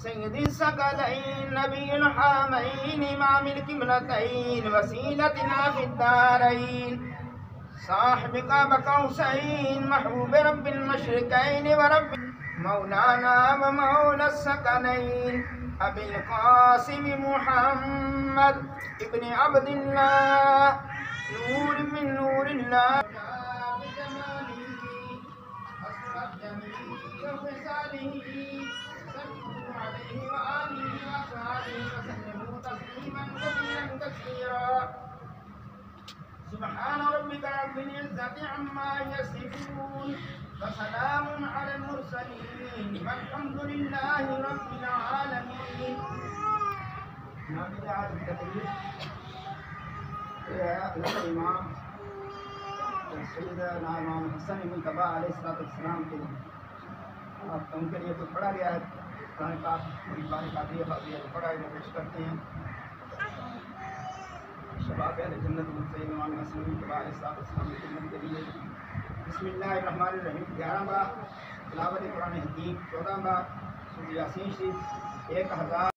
सय्यदी सकलैन नबील हामैन इमामिल किबलतैन वसीलतना फिद्दारैन साहिब बकौसैन महबूब रब्बिल मशरिकैन व रब्बिल मौलाना व मौला सकलैन अबिल कासिम मुहम्मद इब्न अब्दिल्लाह नूर मिन नूरिल्लाह सुब्हान रब्बिका रब्बिल इज्जति अम्मा यसिफून व सलामुन अलल मुरसलीन वल्हम्दुलिल्लाहि रब्बिल आलमीन। इमाम सैयदना इमाम हसन मुज्तबा अलैहिस्सलाम के उनके लिए कुछ पढ़ा गया है। कुरान पाक पढ़ा पेश करते हैं। शबाब जन्नत इमाम हसन मुज्तबा अलैहिस्सलाम के लिए बिस्मिल्लाहिर्रहमानिर्रहीम 11 बार तिलावत कुरान हकीम, 14 बार सूरह यासीन शरीफ, 1000